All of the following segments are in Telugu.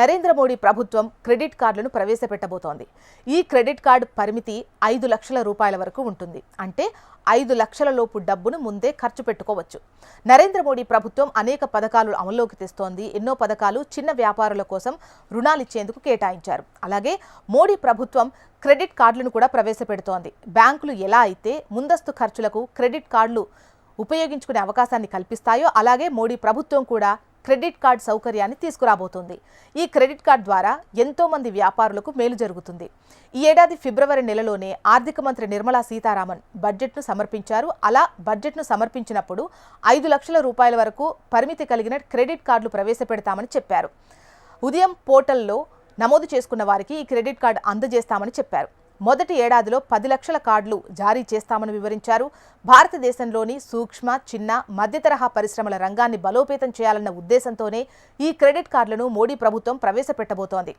నరేంద్ర మోడీ ప్రభుత్వం క్రెడిట్ కార్డులను ప్రవేశపెట్టబోతోంది. ఈ క్రెడిట్ కార్డు పరిమితి 5 లక్షల రూపాయల వరకు ఉంటుంది. అంటే 5 లక్షల లోపు డబ్బును ముందే ఖర్చు పెట్టుకోవచ్చు. నరేంద్ర మోడీ ప్రభుత్వం అనేక పథకాలు అమల్లోకి తెస్తోంది. ఎన్నో పథకాలు చిన్న వ్యాపారుల కోసం రుణాలు ఇచ్చేందుకు కేటాయించారు. అలాగే మోడీ ప్రభుత్వం క్రెడిట్ కార్డులను కూడా ప్రవేశపెడుతోంది. బ్యాంకులు ఎలా అయితే ముందస్తు ఖర్చులకు క్రెడిట్ కార్డులు ఉపయోగించుకునే అవకాశాన్ని కల్పిస్తాయో అలాగే మోడీ ప్రభుత్వం కూడా క్రెడిట్ కార్డ్ సౌకర్యాన్ని తీసుకురాబోతోంది. ఈ క్రెడిట్ కార్డ్ ద్వారా ఎంతో మంది వ్యాపారులకు మేలు జరుగుతుంది. ఈ ఏడాది ఫిబ్రవరి నెలలోనే ఆర్థిక మంత్రి నిర్మలా సీతారామన్ బడ్జెట్ను సమర్పించారు. అలా బడ్జెట్ను సమర్పించినప్పుడు 5 లక్షల రూపాయల వరకు పరిమితి కలిగిన క్రెడిట్ కార్డులు ప్రవేశపెడతామని చెప్పారు. ఉదయం పోర్టల్లో నమోదు చేసుకున్న వారికి ఈ క్రెడిట్ కార్డు అందజేస్తామని చెప్పారు. మొదటి ఏడాదిలో 10 లక్షల కార్డులు జారీ చేస్తామని వివరించారు. భారతదేశంలోని సూక్ష్మ, చిన్న, మధ్యతరహా పరిశ్రమల రంగాన్ని బలోపేతం చేయాలన్న ఉద్దేశంతోనే ఈ క్రెడిట్ కార్డులను మోడీ ప్రభుత్వం ప్రవేశపెట్టబోతోంది.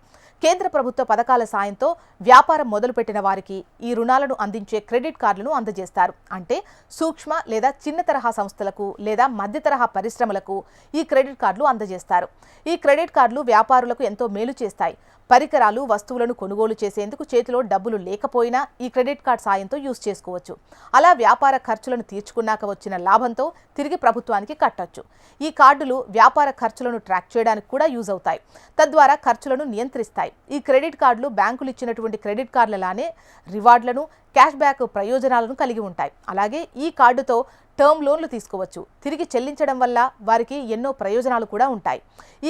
కేంద్ర ప్రభుత్వ పథకాల సాయంతో వ్యాపారం మొదలుపెట్టిన వారికి ఈ రుణాలను అందించే క్రెడిట్ కార్డులను అందజేస్తారు. అంటే సూక్ష్మ లేదా చిన్న తరహా సంస్థలకు లేదా మధ్యతరహా పరిశ్రమలకు ఈ క్రెడిట్ కార్డులు అందజేస్తారు. ఈ క్రెడిట్ కార్డులు వ్యాపారులకు ఎంతో మేలు చేస్తాయి. పరికరాలు, వస్తువులను కొనుగోలు చేసేందుకు చేతిలో డబ్బులు లేకపోయినా ఈ క్రెడిట్ కార్డ్ సాయంతో యూజ్ చేసుకోవచ్చు. అలా వ్యాపార ఖర్చులను తీర్చుకున్నాక వచ్చిన లాభంతో తిరిగి ప్రభుత్వానికి కట్టొచ్చు. ఈ కార్డులు వ్యాపార ఖర్చులను ట్రాక్ చేయడానికి కూడా యూజ్ అవుతాయి. తద్వారా ఖర్చులను నియంత్రిస్తాయి. ఈ క్రెడిట్ కార్డులు బ్యాంకులు ఇచ్చినటువంటి క్రెడిట్ కార్డులలానే రివార్డులను, క్యాష్ బ్యాక్ ప్రయోజనాలను కలిగి ఉంటాయి. అలాగే ఈ కార్డుతో టర్మ్ లోన్లు తీసుకోవచ్చు. తిరిగి చెల్లించడం వల్ల వారికి ఎన్నో ప్రయోజనాలు కూడా ఉంటాయి.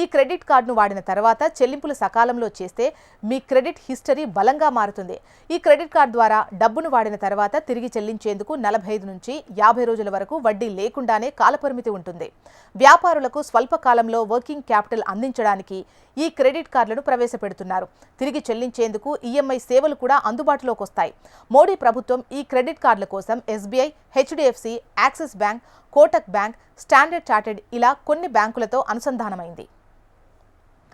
ఈ క్రెడిట్ కార్డును వాడిన తర్వాత చెల్లింపులు సకాలంలో చేస్తే మీ క్రెడిట్ హిస్టరీ బలంగా మారుతుంది. ఈ క్రెడిట్ కార్డు ద్వారా డబ్బును వాడిన తర్వాత తిరిగి చెల్లించేందుకు 45 నుంచి 50 రోజుల వరకు వడ్డీ లేకుండానే కాలపరిమితి ఉంటుంది. వ్యాపారులకు స్వల్ప కాలంలో వర్కింగ్ క్యాపిటల్ అందించడానికి ఈ క్రెడిట్ కార్డులను ప్రవేశపెడుతున్నారు. తిరిగి చెల్లించేందుకు ఈఎంఐ సేవలు కూడా అందుబాటులోకి వస్తాయి. మోడీ ప్రభుత్వం ఈ క్రెడిట్ కార్డుల కోసం SBI, HDFC, axis bank, Kotak bank, standard chartered ఇలా కొన్ని బ్యాంకులతో అనుసంధానమైంది.